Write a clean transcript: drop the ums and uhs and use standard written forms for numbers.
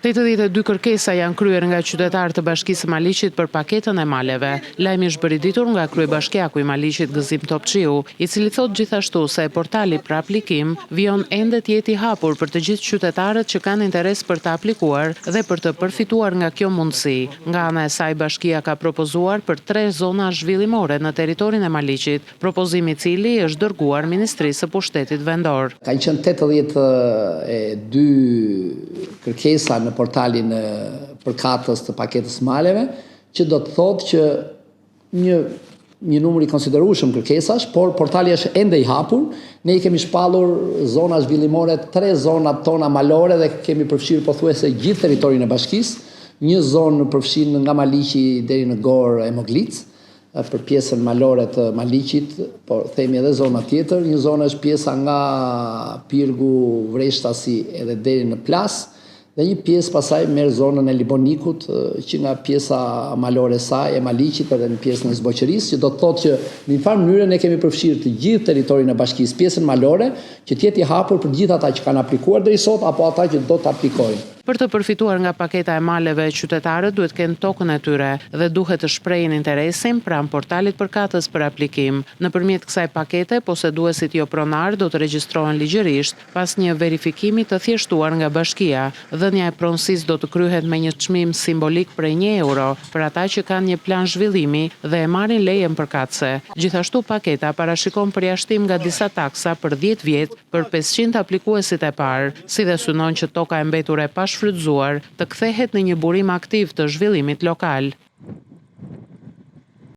82 kërkesa janë kryer nga qytetarët e Bashkisë së Maliqit për paketën e maleve. Lajmi është bërë ditur nga kryebashkiaku i Maliqit Gëzim Topçiu, i cili thot gjithashtu se portali për aplikim vijon ende të jetë i hapur për të gjithë qytetarët që kanë interes për të aplikuar dhe për të përfituar nga kjo mundësi. Nga ana e saj, bashkia ka propozuar për 3 zona zhvillimore në territorin e Maliqit, propozimi i cili është dërguar Ministrisë së Pushtetit Vendor. Kanë qenë 82 kërkesa në portalin e përkatës të paketës maleve, që do të thotë që një numër i konsiderueshëm kërkesash, por portali është ende i hapur. Ne i kemi shpallur zona zhvillimore, 3 zona tona malore dhe kemi përfshirë pothuajse gjithë territorin e bashkisë. Një zonë përfshin nga Maliqi deri në Gorë e Moglic, për pjesën malore të Maliqit, por themi edhe zona tjetër. Një zonë është pjesa nga Pirgu, Vreshtasi edhe deri në Plas. Dhe një pjesë pasaj merr zonën e Libonikut, që nga pjesa malore saj e Maliqit edhe në pjesën e Zboqërisë, që do të thotë që në një farë mënyrë ne kemi përfshirë të gjithë territorin e bashkisë, pjesën malore, që të jetë i hapur për gjithë ata që kanë aplikuar deri sot apo ata që do të aplikojnë. Për të përfituar nga paketa e maleve, qytetarët duhet kenë tokën e tyre dhe duhet të shprehin interesin pranë portalit përkatës për aplikim. Nëpërmjet kësaj pakete, poseduesit jo pronar do të regjistrohen ligjërisht pas një verifikimi të thjeshtuar nga bashkia. Dhënia e pronësisë do të kryhet me një çmim simbolik prej €1 për ata që kanë një plan zhvillimi dhe e marrin lejen përkatëse. Gjithashtu paketa parashikon përjashtim nga disa taksa për 10 vjet për 500 aplikuesit e parë, si dhe synon që toka e mbetur e shfrytzuar të kthehet në një burim aktiv të zhvillimit lokal.